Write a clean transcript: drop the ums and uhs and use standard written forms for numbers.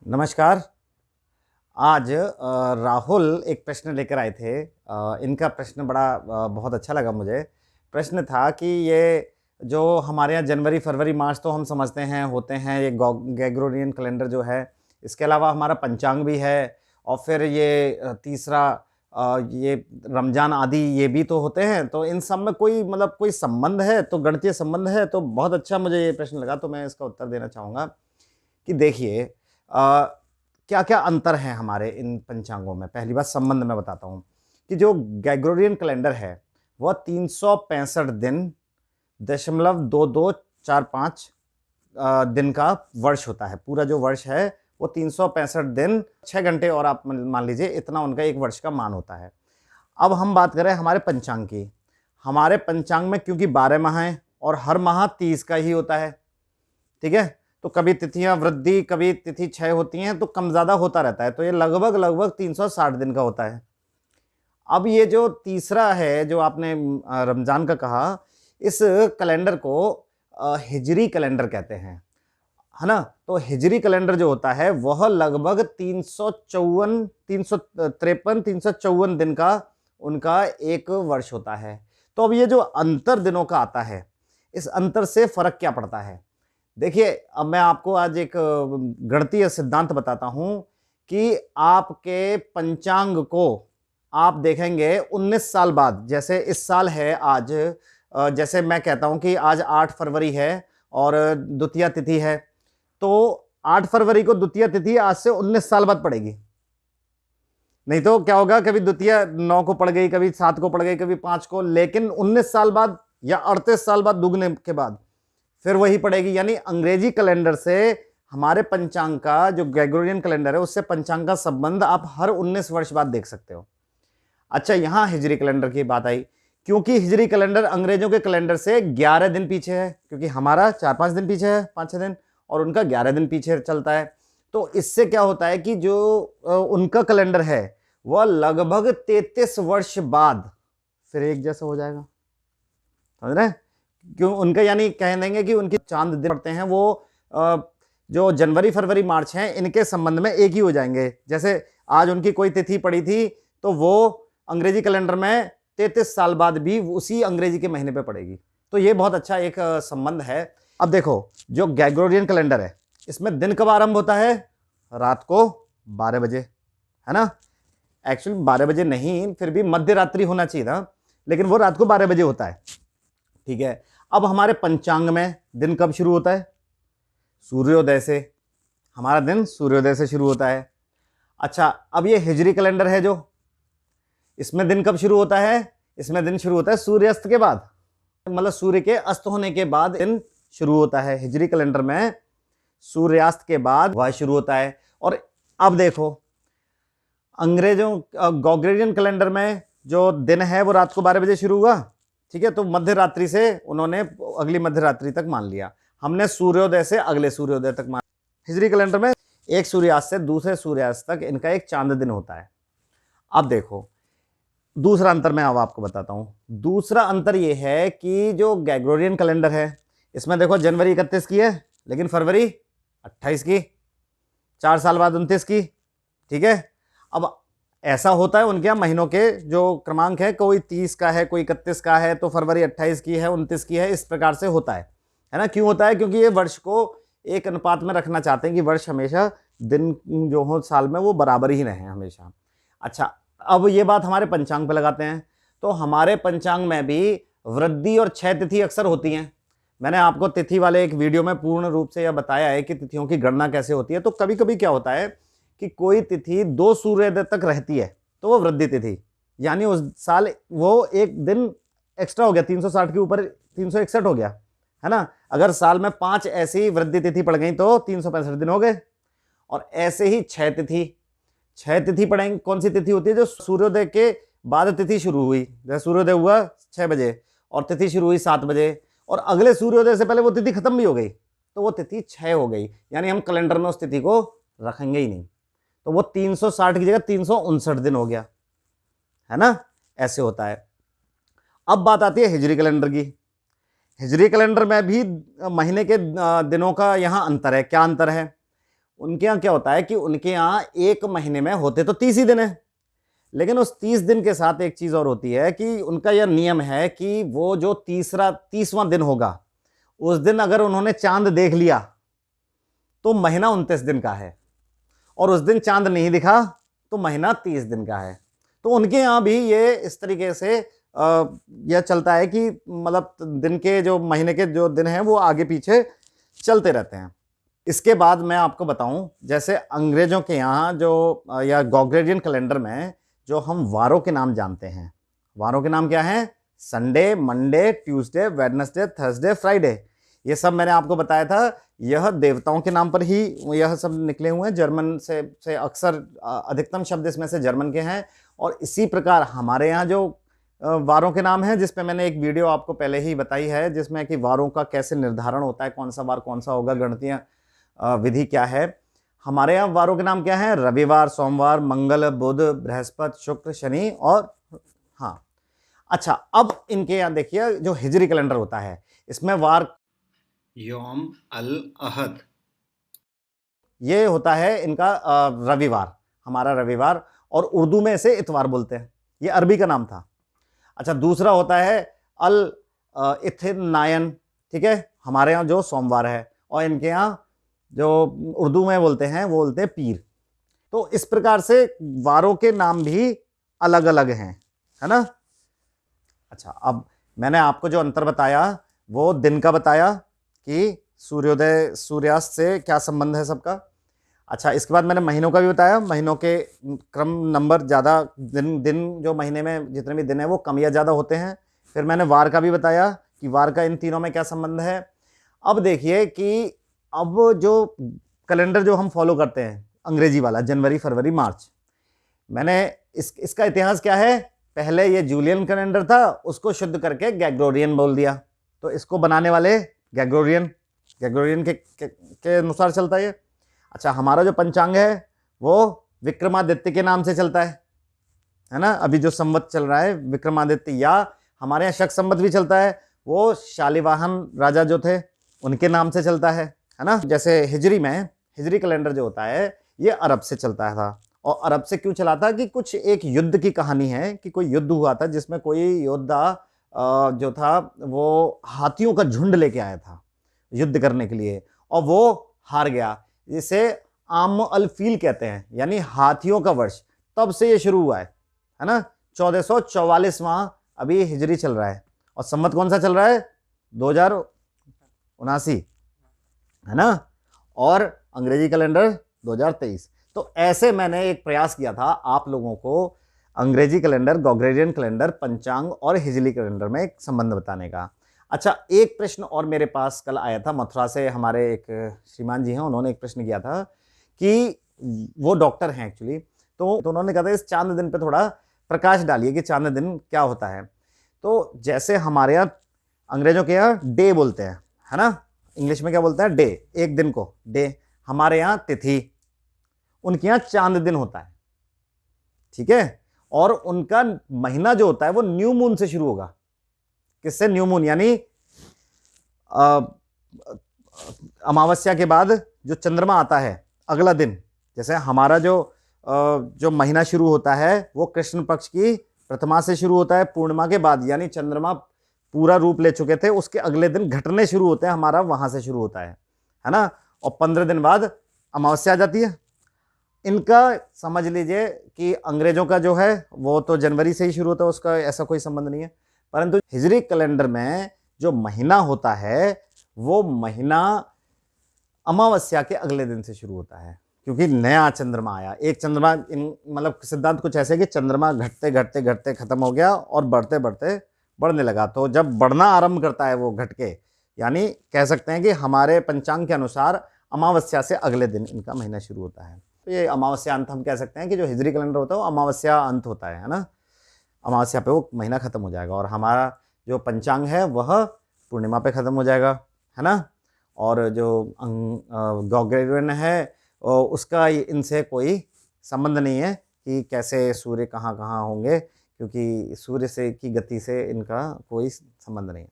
नमस्कार। आज राहुल एक प्रश्न लेकर आए थे। इनका प्रश्न बड़ा बहुत अच्छा लगा मुझे। प्रश्न था कि ये जो हमारे यहाँ जनवरी, फरवरी, मार्च तो हम समझते हैं होते हैं, ये ग्रेगोरियन कैलेंडर जो है, इसके अलावा हमारा पंचांग भी है और फिर ये तीसरा ये रमज़ान आदि ये भी तो होते हैं। तो इन सब में कोई मतलब कोई संबंध है, तो गणितीय संबंध है। तो बहुत अच्छा मुझे ये प्रश्न लगा, तो मैं इसका उत्तर देना चाहूँगा कि देखिए क्या-क्या अंतर हैं हमारे इन पंचांगों में। पहली बात संबंध मैं बताता हूँ कि जो ग्रेगोरियन कैलेंडर है, वह 365 दिन दशमलव 2245 दिन का वर्ष होता है। पूरा जो वर्ष है वो 365 दिन 6 घंटे और आप मान लीजिए इतना उनका एक वर्ष का मान होता है। अब हम बात करें हमारे पंचांग की। हमारे पंचांग में क्योंकि 12 माह हैं और हर माह 30 का ही होता है, ठीक है? तो कभी तिथियां वृद्धि, कभी तिथि क्षय होती हैं, तो कम ज़्यादा होता रहता है। तो ये लगभग 360 दिन का होता है। अब ये जो तीसरा है, जो आपने रमज़ान का कहा, इस कैलेंडर को हिजरी कैलेंडर कहते हैं, है ना? तो हिजरी कैलेंडर जो होता है, वह लगभग 353 दिन का उनका एक वर्ष होता है। तो अब ये जो अंतर दिनों का आता है, इस अंतर से फ़र्क क्या पड़ता है? देखिए, अब मैं आपको आज एक गणितीय सिद्धांत बताता हूं कि आपके पंचांग को आप देखेंगे 19 साल बाद। जैसे इस साल है आज, जैसे मैं कहता हूं कि आज 8 फरवरी है और द्वितीया तिथि है, तो 8 फरवरी को द्वितीया तिथि आज से 19 साल बाद पड़ेगी। नहीं तो क्या होगा, कभी द्वितीया 9 को पड़ गई, कभी 7 को पड़ गई, कभी 5 को, लेकिन 19 साल बाद या 38 साल बाद दुगने के बाद फिर वही पड़ेगी। यानी अंग्रेजी कैलेंडर से हमारे पंचांग का जो ग्रेगोरियन कैलेंडर है, उससे पंचांग का संबंध आप हर 19 वर्ष बाद देख सकते हो। अच्छा, यहां हिजरी कैलेंडर की बात आई, क्योंकि हिजरी कैलेंडर अंग्रेजों के कैलेंडर से 11 दिन पीछे है, क्योंकि हमारा 4-5 दिन पीछे है, 5-6 दिन, और उनका 11 दिन पीछे चलता है। तो इससे क्या होता है कि जो उनका कैलेंडर है वह लगभग 33 वर्ष बाद फिर एक जैसा हो जाएगा। समझ रहे हैं? क्यों उनका, यानी कह देंगे कि उनके चांद दिन पड़ते हैं वो जो जनवरी, फरवरी, मार्च हैं, इनके संबंध में एक ही हो जाएंगे। जैसे आज उनकी कोई तिथि पड़ी थी, तो वो अंग्रेजी कैलेंडर में 33 साल बाद भी उसी अंग्रेजी के महीने पे पड़ेगी। तो ये बहुत अच्छा एक संबंध है। अब देखो, जो ग्रेगोरियन कैलेंडर है, इसमें दिन कब आरंभ होता है? रात को 12 बजे, है ना? एक्चुअली 12 बजे नहीं, फिर भी मध्य रात्रि होना चाहिए था, लेकिन वो रात को 12 बजे होता है, ठीक है? अब हमारे पंचांग में दिन कब शुरू होता है? सूर्योदय से। हमारा दिन सूर्योदय से शुरू होता है। अच्छा, अब ये हिजरी कैलेंडर है, जो इसमें दिन कब शुरू होता है? इसमें दिन शुरू होता है सूर्यास्त के बाद, मतलब सूर्य के अस्त होने के बाद दिन शुरू होता है। हिजरी कैलेंडर में सूर्यास्त के बाद वह शुरू होता है। और अब देखो, अंग्रेजों ग्रेगोरियन कैलेंडर में जो दिन है वो रात को 12 बजे शुरू हुआ, ठीक है? तो मध्य रात्रि से उन्होंने अगली मध्य रात्रि तक मान लिया। हमने सूर्योदय से अगले सूर्योदय तक मान। हिजरी कैलेंडर में एक सूर्यास्त से दूसरे सूर्यास्त तक इनका एक चांद दिन होता है। अब देखो, दूसरा अंतर मैं अब आपको बताता हूं। दूसरा अंतर यह है कि जो ग्रेगोरियन कैलेंडर है, इसमें देखो जनवरी 31 की है, लेकिन फरवरी 28 की, 4 साल बाद 29 की, ठीक है? अब ऐसा होता है उनके यहाँ महीनों के जो क्रमांक है, कोई 30 का है, कोई 31 का है, तो फरवरी 28 की है, 29 की है, इस प्रकार से होता है ना? क्यों होता है? क्योंकि ये वर्ष को एक अनुपात में रखना चाहते हैं कि वर्ष हमेशा दिन जो हो साल में वो बराबर ही रहें हमेशा। अच्छा, अब ये बात हमारे पंचांग पे लगाते हैं। तो हमारे पंचांग में भी वृद्धि और क्षय तिथि अक्सर होती हैं। मैंने आपको तिथि वाले एक वीडियो में पूर्ण रूप से यह बताया है कि तिथियों की गणना कैसे होती है। तो कभी कभी क्या होता है कि कोई तिथि 2 सूर्योदय तक रहती है, तो वो वृद्धि तिथि, यानी उस साल वो एक दिन एक्स्ट्रा हो गया, 360 के ऊपर 361 हो गया, है ना? अगर साल में 5 ऐसी वृद्धि तिथि पड़ गई तो 365 दिन हो गए। और ऐसे ही क्षय तिथि, क्षय तिथि पड़ेंगे। कौन सी तिथि होती है? जो सूर्योदय के बाद तिथि शुरू हुई, जैसे सूर्योदय हुआ 6 बजे और तिथि शुरू हुई 7 बजे, और अगले सूर्योदय से पहले वो तिथि खत्म भी हो गई, तो वो तिथि क्षय हो गई, यानी हम कैलेंडर में उस तिथि को रखेंगे ही नहीं। तो वो 360 की जगह 359 दिन हो गया, है ना? ऐसे होता है। अब बात आती है हिजरी कैलेंडर की। हिजरी कैलेंडर में भी महीने के दिनों का यहां अंतर है। क्या अंतर है? उनके यहाँ क्या होता है कि उनके यहाँ एक महीने में होते तो 30 ही दिन है, लेकिन उस 30 दिन के साथ एक चीज और होती है कि उनका यह नियम है कि वो जो 30वां दिन होगा, उस दिन अगर उन्होंने चांद देख लिया तो महीना 29 दिन का है, और उस दिन चांद नहीं दिखा तो महीना 30 दिन का है। तो उनके यहाँ भी ये इस तरीके से यह चलता है कि मतलब दिन के जो महीने के जो दिन हैं वो आगे पीछे चलते रहते हैं। इसके बाद मैं आपको बताऊं, जैसे अंग्रेजों के यहाँ जो या ग्रेगोरियन कैलेंडर में जो हम वारों के नाम जानते हैं, वारों के नाम क्या हैं? Sunday, Monday, Tuesday, Wednesday, Thursday, Friday. ये सब मैंने आपको बताया था, यह देवताओं के नाम पर ही यह सब निकले हुए हैं। जर्मन से अक्सर अधिकतम शब्द इसमें से जर्मन के हैं। और इसी प्रकार हमारे यहाँ जो वारों के नाम हैं, जिसपे मैंने एक वीडियो आपको पहले ही बताई है, जिसमें कि वारों का कैसे निर्धारण होता है, कौन सा वार कौन सा होगा, गणितीय विधि क्या है। हमारे यहाँ वारों के नाम क्या है? रविवार, सोमवार, मंगल, बुध, बृहस्पति, शुक्र, शनि और हाँ। अच्छा, अब इनके यहाँ देखिए जो हिजरी कैलेंडर होता है, इसमें वार यौम अल अहद, ये होता है इनका रविवार, हमारा रविवार, और उर्दू में इसे इतवार बोलते हैं। ये अरबी का नाम था। अच्छा, दूसरा होता है अल इथनायन, ठीक है, हमारे यहाँ जो सोमवार है, और इनके यहाँ जो उर्दू में बोलते हैं वो बोलते हैं पीर। तो इस प्रकार से वारों के नाम भी अलग अलग हैं, है ना। अच्छा, अब मैंने आपको जो अंतर बताया वो दिन का बताया कि सूर्योदय सूर्यास्त से क्या संबंध है सबका। अच्छा, इसके बाद मैंने महीनों का भी बताया, महीनों के क्रम नंबर ज़्यादा, दिन जो महीने में जितने भी दिन है वो कम या ज़्यादा होते हैं। फिर मैंने वार का भी बताया कि वार का इन तीनों में क्या संबंध है। अब देखिए कि अब जो कैलेंडर जो हम फॉलो करते हैं अंग्रेजी वाला, जनवरी, फरवरी, मार्च, मैंने इसका इतिहास क्या है? पहले ये जूलियन कैलेंडर था, उसको शुद्ध करके ग्रेगोरियन बोल दिया। तो इसको बनाने वाले ग्रेगोरियन के अनुसार चलता है ये। अच्छा, हमारा जो पंचांग है वो विक्रमादित्य के नाम से चलता है ना। अभी जो संवत चल रहा है विक्रमादित्य, या हमारे यहाँ शक संवत भी चलता है, वो शालिवाहन राजा जो थे उनके नाम से चलता है ना। जैसे हिजरी में, हिजरी कैलेंडर जो होता है ये अरब से चलता था। और अरब से क्यों चला था कि कुछ एक युद्ध की कहानी है कि कोई युद्ध हुआ था जिसमें कोई योद्धा जो था वो हाथियों का झुंड लेके आया था युद्ध करने के लिए, और वो हार गया। जिसे आम अल फील कहते हैं, यानी हाथियों का वर्ष, तब से ये शुरू हुआ है ना। 1444वां अभी हिजरी चल रहा है, और संवत कौन सा चल रहा है? 2079, है ना। और अंग्रेजी कैलेंडर 2023। तो ऐसे मैंने एक प्रयास किया था आप लोगों को अंग्रेजी कैलेंडर, ग्रेगोरियन कैलेंडर, पंचांग और हिजरी कैलेंडर में एक संबंध बताने का। अच्छा, एक प्रश्न और मेरे पास कल आया था मथुरा से, हमारे एक श्रीमान जी हैं, उन्होंने एक प्रश्न किया था कि वो डॉक्टर हैं एक्चुअली, तो उन्होंने कहा था इस चांद दिन पे थोड़ा प्रकाश डालिए कि चांद दिन क्या होता है। तो जैसे हमारे यहाँ अंग्रेजों के यहाँ डे बोलते हैं, है ना, इंग्लिश में क्या बोलते हैं? डे, एक दिन को डे। हमारे यहाँ तिथि, उनके यहाँ चांद दिन होता है, ठीक है। और उनका महीना जो होता है वो न्यू मून से शुरू होगा। किससे? न्यू मून, यानी अमावस्या के बाद जो चंद्रमा आता है अगला दिन। जैसे हमारा जो महीना शुरू होता है वो कृष्ण पक्ष की प्रथमा से शुरू होता है, पूर्णिमा के बाद, यानी चंद्रमा पूरा रूप ले चुके थे उसके अगले दिन घटने शुरू होते हैं, हमारा वहां से शुरू होता है ना। और 15 दिन बाद अमावस्या आ जाती है। इनका समझ लीजिए कि अंग्रेजों का जो है वो तो जनवरी से ही शुरू होता है, उसका ऐसा कोई संबंध नहीं है। परंतु हिजरी कैलेंडर में जो महीना होता है वो महीना अमावस्या के अगले दिन से शुरू होता है, क्योंकि नया चंद्रमा आया। एक चंद्रमा, मतलब सिद्धांत कुछ ऐसे कि चंद्रमा घटते घटते घटते खत्म हो गया और बढ़ते बढ़ते बढ़ने लगा। तो जब बढ़ना आरंभ करता है वो घट के, यानी कह सकते हैं कि हमारे पंचांग के अनुसार अमावस्या से अगले दिन इनका महीना शुरू होता है। तो ये अमावस्या अंत हम कह सकते हैं कि जो हिजरी कैलेंडर होता है वो अमावस्या अंत होता है ना। अमावस्या पे वो महीना खत्म हो जाएगा, और हमारा जो पंचांग है वह पूर्णिमा पे खत्म हो जाएगा, है ना। और जो ग्रेगोरियन है उसका इनसे कोई संबंध नहीं है कि कैसे सूर्य कहाँ कहाँ होंगे, क्योंकि सूर्य से की गति से इनका कोई संबंध नहीं है।